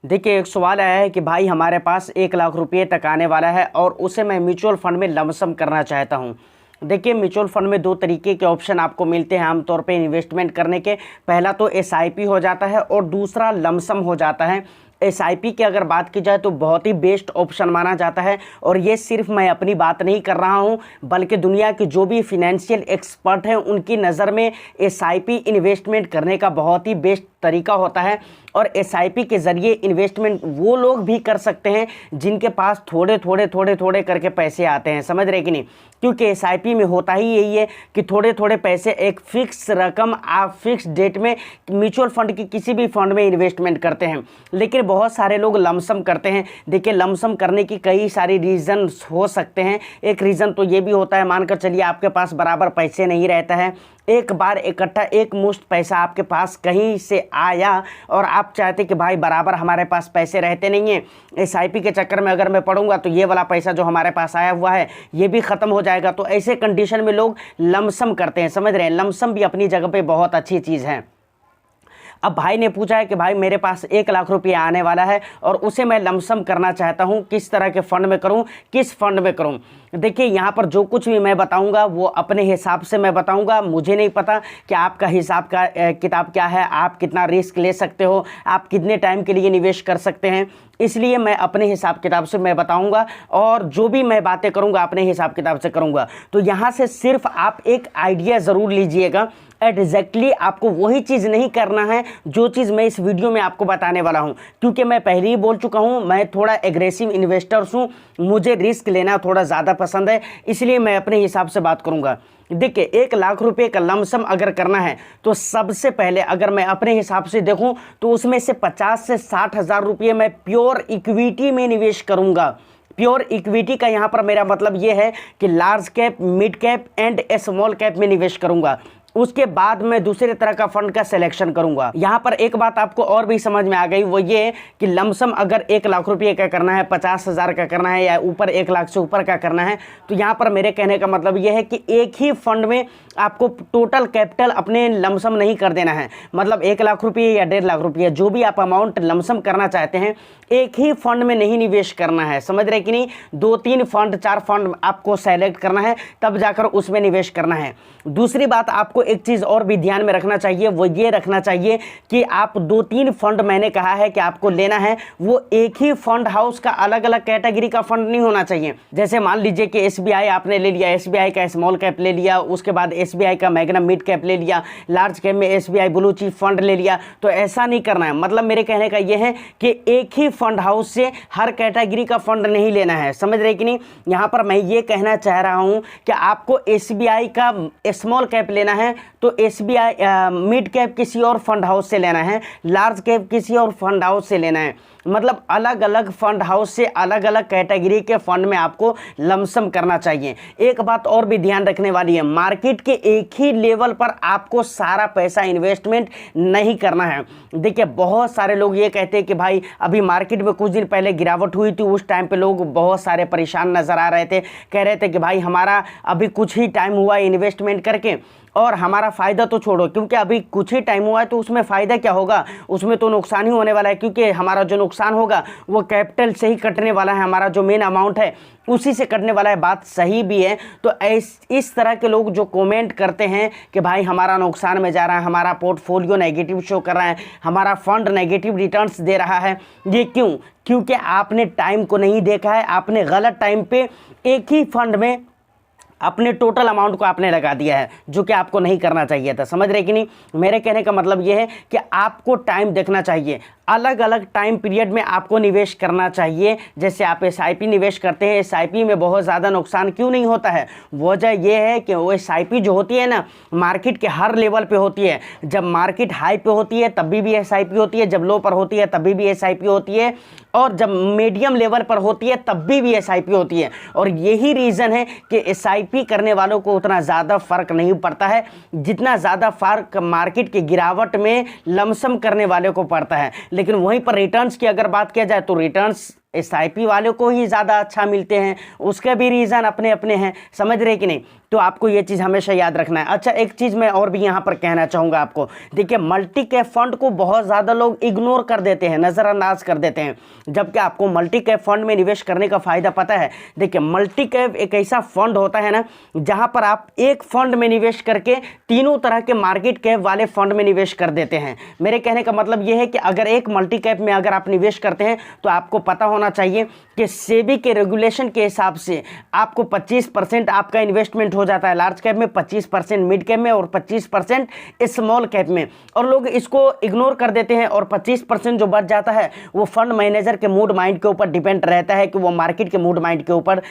देखिए, एक सवाल आया है कि भाई हमारे पास 1 लाख रुपये तक आने वाला है और उसे मैं म्यूचुअल फंड में लमसम करना चाहता हूँ। देखिए, म्यूचुअल फंड में दो तरीके के ऑप्शन आपको मिलते हैं आमतौर पे इन्वेस्टमेंट करने के। पहला तो एसआईपी हो जाता है और दूसरा लमसम हो जाता है। एसआईपी की अगर बात की जाए तो बहुत ही बेस्ट ऑप्शन माना जाता है, और ये सिर्फ मैं अपनी बात नहीं कर रहा हूँ बल्कि दुनिया के जो भी फिनेंशियल एक्सपर्ट हैं उनकी नज़र में एसआईपी इन्वेस्टमेंट करने का बहुत ही बेस्ट तरीका होता है। और एसआईपी के ज़रिए इन्वेस्टमेंट वो लोग भी कर सकते हैं जिनके पास थोड़े थोड़े करके पैसे आते हैं, समझ रहे कि नहीं। क्योंकि एसआईपी में होता ही यही है कि थोड़े थोड़े पैसे एक फिक्स रकम आप फिक्स डेट में म्यूचुअल फंड की किसी भी फंड में इन्वेस्टमेंट करते हैं। लेकिन बहुत सारे लोग लमसम करते हैं। देखिए, लमसम करने की कई सारी रीज़न्स हो सकते हैं। एक रीज़न तो ये भी होता है, मानकर चलिए आपके पास बराबर पैसे नहीं रहता है, एक बार इकट्ठा एक मुश्त पैसा आपके पास कहीं से आया और आप चाहते कि भाई बराबर हमारे पास पैसे रहते नहीं हैं, एसआईपी के चक्कर में अगर मैं पढ़ूंगा तो ये वाला पैसा जो हमारे पास आया हुआ है ये भी ख़त्म हो जाएगा। तो ऐसे कंडीशन में लोग लमसम करते हैं, समझ रहे हैं। लमसम भी अपनी जगह पे बहुत अच्छी चीज़ है। अब भाई ने पूछा है कि भाई मेरे पास 1 लाख रुपये आने वाला है और उसे मैं लमसम करना चाहता हूँ, किस तरह के फ़ंड में करूँ, किस फंड में करूँ। देखिए, यहाँ पर जो कुछ भी मैं बताऊँगा वो अपने हिसाब से मैं बताऊँगा। मुझे नहीं पता कि आपका हिसाब का किताब क्या है, आप कितना रिस्क ले सकते हो, आप कितने टाइम के लिए निवेश कर सकते हैं। इसलिए मैं अपने हिसाब किताब से मैं बताऊंगा और जो भी मैं बातें करूंगा अपने हिसाब किताब से करूंगा। तो यहाँ से सिर्फ आप एक आइडिया ज़रूर लीजिएगा। एग्जैक्टली आपको वही चीज़ नहीं करना है जो चीज़ मैं इस वीडियो में आपको बताने वाला हूँ, क्योंकि मैं पहले ही बोल चुका हूँ मैं थोड़ा एग्रेसिव इन्वेस्टर्स हूँ, मुझे रिस्क लेना थोड़ा ज़्यादा पसंद है, इसलिए मैं अपने हिसाब से बात करूँगा। देखिए, 1 लाख रुपये का लमसम अगर करना है तो सबसे पहले अगर मैं अपने हिसाब से देखूं तो उसमें से 50 से 60 हज़ार रुपये मैं प्योर इक्विटी में निवेश करूंगा। प्योर इक्विटी का यहाँ पर मेरा मतलब ये है कि large cap, mid cap and small cap में निवेश करूंगा। उसके बाद मैं दूसरे तरह का फंड का सिलेक्शन करूंगा। यहाँ पर एक बात आपको और भी समझ में आ गई, वो ये कि लमसम अगर 1 लाख रुपये का करना है, 50 हज़ार का करना है या ऊपर 1 लाख से ऊपर का करना है, तो यहाँ पर मेरे कहने का मतलब ये है कि एक ही फंड में आपको टोटल कैपिटल अपने लमसम नहीं कर देना है। मतलब 1 लाख रुपये या 1.5 लाख रुपये जो भी आप अमाउंट लमसम करना चाहते हैं, एक ही फंड में नहीं निवेश करना है, समझ रहे कि नहीं। 2-3 फंड 4 फंड आपको सेलेक्ट करना है, तब जाकर उसमें निवेश करना है। दूसरी बात आपको एक चीज़ और भी ध्यान में रखना चाहिए, वो ये रखना चाहिए कि आप 2-3 फंड मैंने कहा है कि आपको लेना है, वो एक ही फंड हाउस का अलग अलग कैटेगरी का फंड नहीं होना चाहिए। जैसे मान लीजिए कि एसबीआई आपने ले लिया, एसबीआई का स्मॉल कैप ले लिया, उसके बाद एसबीआई का मैग्ना मिड कैप ले लिया, लार्ज कैप में एसबीआई ब्लू चिप फंड ले लिया, तो ऐसा नहीं करना है। मतलब मेरे कहने का ये है कि एक ही फंड हाउस से हर कैटेगरी का फंड नहीं लेना है, समझ रहे कि नहीं। यहाँ पर मैं ये कहना चाह रहा हूँ कि आपको एसबीआई का स्मॉल कैप लेना है तो एसबीआई मिड कैप किसी और फंड हाउस से लेना है, लार्ज कैप किसी और फंड हाउस से लेना है। मतलब अलग अलग फंड हाउस से अलग अलग कैटेगरी के फंड में आपको लमसम करना चाहिए। एक बात और भी ध्यान रखने वाली है, मार्केट के एक ही लेवल पर आपको सारा पैसा इन्वेस्टमेंट नहीं करना है। देखिए, बहुत सारे लोग ये कहते हैं कि भाई अभी मार्केट में कुछ दिन पहले गिरावट हुई थी, उस टाइम पे लोग बहुत सारे परेशान नज़र आ रहे थे, कह रहे थे कि भाई हमारा अभी कुछ ही टाइम हुआ इन्वेस्टमेंट करके और हमारा फ़ायदा तो छोड़ो, क्योंकि अभी कुछ ही टाइम हुआ है तो उसमें फ़ायदा क्या होगा, उसमें तो नुकसान ही होने वाला है, क्योंकि हमारा जो नुकसान होगा वो कैपिटल से ही कटने वाला है, हमारा जो मेन अमाउंट है उसी से कटने वाला है। बात सही भी है। तो इस तरह के लोग जो कमेंट करते हैं कि भाई हमारा नुकसान में जा रहा है, हमारा पोर्टफोलियो नेगेटिव शो कर रहा है, हमारा फंड नेगेटिव रिटर्न्स दे रहा है, ये क्यों? क्योंकि आपने टाइम को नहीं देखा है, आपने गलत टाइम पे एक ही फंड में अपने टोटल अमाउंट को आपने लगा दिया है, जो कि आपको नहीं करना चाहिए था, समझ रहे कि नहीं। मेरे कहने का मतलब ये है कि आपको टाइम देखना चाहिए, अलग अलग टाइम पीरियड में आपको निवेश करना चाहिए। जैसे आप एसआईपी निवेश करते हैं, एसआईपी में बहुत ज़्यादा नुकसान क्यों नहीं होता है? वजह यह है कि वो एसआईपी जो होती है ना, मार्केट के हर लेवल पे होती है। जब मार्केट हाई पे होती है तभी भी एसआईपी होती है, जब लो पर होती है तभी भी एसआईपी होती है, और जब मीडियम लेवल पर होती है तब भी एसआईपी होती है। और यही रीज़न है कि एसआईपी करने वालों को उतना ज़्यादा फ़र्क नहीं पड़ता है जितना ज़्यादा फ़र्क मार्केट की गिरावट में लमसम करने वाले को पड़ता है। लेकिन वहीं पर रिटर्न्स की अगर बात किया जाए तो रिटर्न्स SIP वालों को ही ज़्यादा अच्छा मिलते हैं, उसके भी रीज़न अपने अपने हैं, समझ रहे कि नहीं। तो आपको ये चीज़ हमेशा याद रखना है। अच्छा, एक चीज़ मैं और भी यहाँ पर कहना चाहूँगा आपको। देखिए, मल्टी कैप फंड को बहुत ज़्यादा लोग इग्नोर कर देते हैं, नज़रअंदाज कर देते हैं, जबकि आपको मल्टी कैप फंड में निवेश करने का फ़ायदा पता है। देखिए, मल्टी कैप एक ऐसा फंड होता है ना, जहाँ पर आप एक फंड में निवेश करके तीनों तरह के मार्केट कैप वाले फंड में निवेश कर देते हैं। मेरे कहने का मतलब ये है कि अगर एक मल्टी कैप में अगर आप निवेश करते हैं तो आपको पता होना चाहिए कि सेबी के रेगुलेशन के हिसाब से आपको 25% आपका इन्वेस्टमेंट हो जाता है लार्ज कैप में, 25% मिड कैप में और 25% स्मॉल कैप में। और लोग इसको इग्नोर कर देते हैं और 25% जो बच जाता है वो फंड मैनेजर के मूड माइंड के ऊपर डिपेंड रहता है कि वो मार्केट के मूड माइंड के ऊपर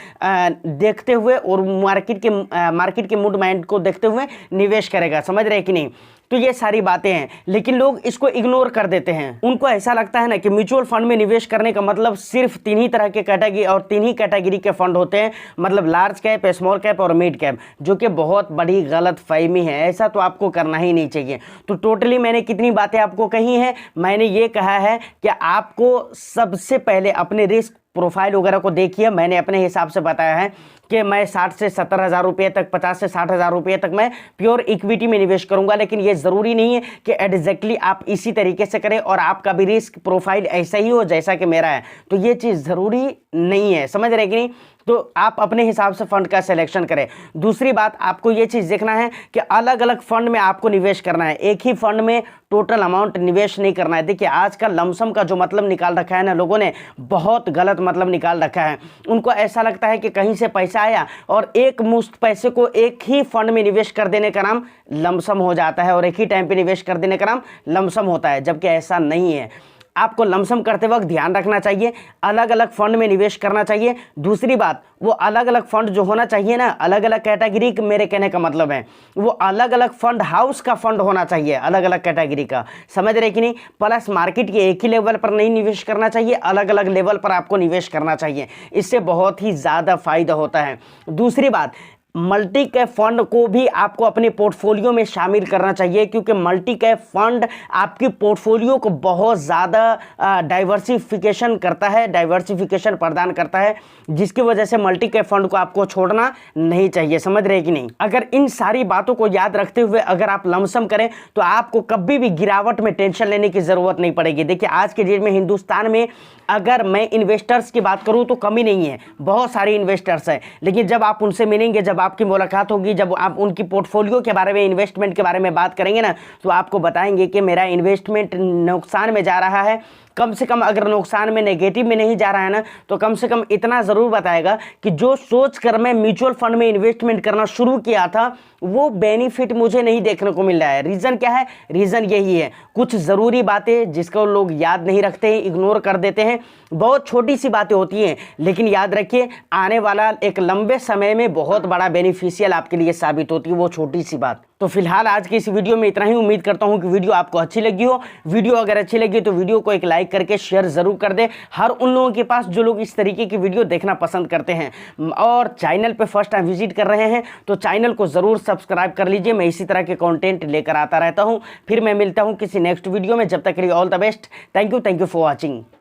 देखते हुए और मार्केट के मूड माइंड को देखते हुए निवेश करेगा, समझ रहे कि नहीं। तो ये सारी बातें हैं, लेकिन लोग इसको इग्नोर कर देते हैं। उनको ऐसा लगता है ना कि म्यूचुअल फंड में निवेश करने का मतलब सिर्फ 3 ही तरह के कैटेगरी और 3 ही कैटेगरी के फंड होते हैं, मतलब लार्ज कैप, स्मॉल कैप और मिड कैप, जो कि बहुत बड़ी गलत फहमी है। ऐसा तो आपको करना ही नहीं चाहिए। तो टोटली मैंने कितनी बातें आपको कही हैं? मैंने ये कहा है कि आपको सबसे पहले अपने रिस्क प्रोफाइल वगैरह को देखिए। मैंने अपने हिसाब से बताया है कि मैं 60 से 70 हज़ार रुपये तक, 50 से 60 हज़ार रुपये तक मैं प्योर इक्विटी में निवेश करूंगा, लेकिन ये ज़रूरी नहीं है कि एग्जैक्टली आप इसी तरीके से करें और आपका भी रिस्क प्रोफाइल ऐसा ही हो जैसा कि मेरा है। तो ये चीज़ ज़रूरी नहीं है, समझ रहे कि नहीं। तो आप अपने हिसाब से फंड का सिलेक्शन करें। दूसरी बात, आपको ये चीज़ देखना है कि अलग अलग फंड में आपको निवेश करना है, एक ही फंड में टोटल अमाउंट निवेश नहीं करना है। देखिए, आजकल लमसम का जो मतलब निकाल रखा है ना लोगों ने, बहुत गलत मतलब निकाल रखा है। उनको ऐसा लगता है कि कहीं से पैसा आया और एक मुश्त पैसे को एक ही फंड में निवेश कर देने का नाम लमसम हो जाता है और एक ही टाइम पे निवेश कर देने का नाम लमसम होता है, जबकि ऐसा नहीं है। आपको लमसम करते वक्त ध्यान रखना चाहिए, अलग अलग फंड में निवेश करना चाहिए। दूसरी बात, वो अलग अलग फंड जो होना चाहिए ना, अलग अलग कैटेगरी, मेरे कहने का मतलब है वो अलग अलग फंड हाउस का फंड होना चाहिए, अलग अलग कैटेगरी का, समझ रहे कि नहीं। प्लस मार्केट के एक ही लेवल पर नहीं निवेश करना चाहिए, अलग अलग लेवल पर आपको निवेश करना चाहिए, इससे बहुत ही ज़्यादा फायदा होता है। दूसरी बात, मल्टी कैप फंड को भी आपको अपने पोर्टफोलियो में शामिल करना चाहिए, क्योंकि मल्टी कैप फंड आपकी पोर्टफोलियो को बहुत ज़्यादा डाइवर्सिफिकेशन करता है, डाइवर्सिफिकेशन प्रदान करता है, जिसकी वजह से मल्टी कैप फंड को आपको छोड़ना नहीं चाहिए, समझ रहे कि नहीं। अगर इन सारी बातों को याद रखते हुए अगर आप लमसम करें तो आपको कभी भी गिरावट में टेंशन लेने की ज़रूरत नहीं पड़ेगी। देखिए, आज के डेट में हिंदुस्तान में अगर मैं इन्वेस्टर्स की बात करूं तो कमी नहीं है, बहुत सारे इन्वेस्टर्स हैं, लेकिन जब आप उनसे मिलेंगे, जब आपकी मुलाकात होगी, जब आप उनकी पोर्टफोलियो के बारे में, इन्वेस्टमेंट के बारे में बात करेंगे ना, तो आपको बताएंगे कि मेरा इन्वेस्टमेंट नुकसान में जा रहा है। कम से कम अगर नुकसान में, नेगेटिव में नहीं जा रहा है ना, तो कम से कम इतना ज़रूर बताएगा कि जो सोच कर मैं म्यूचुअल फंड में इन्वेस्टमेंट करना शुरू किया था वो बेनिफिट मुझे नहीं देखने को मिल रहा है। रीज़न क्या है? रीज़न यही है, कुछ ज़रूरी बातें जिसको लोग याद नहीं रखते हैं, इग्नोर कर देते हैं। बहुत छोटी सी बातें होती हैं, लेकिन याद रखिए आने वाला एक लंबे समय में बहुत बड़ा बेनिफिशियल आपके लिए साबित होती है वो छोटी सी बात। तो फिलहाल आज की इस वीडियो में इतना ही। उम्मीद करता हूं कि वीडियो आपको अच्छी लगी हो। वीडियो अगर अच्छी लगी तो वीडियो को एक लाइक करके शेयर ज़रूर कर दें हर उन लोगों के पास जो लोग इस तरीके की वीडियो देखना पसंद करते हैं। और चैनल पे फर्स्ट टाइम विजिट कर रहे हैं तो चैनल को ज़रूर सब्सक्राइब कर लीजिए। मैं इसी तरह के कंटेंट लेकर आता रहता हूं। फिर मैं मिलता हूं किसी नेक्स्ट वीडियो में। जब तक के लिए all the best. Thank you for watching.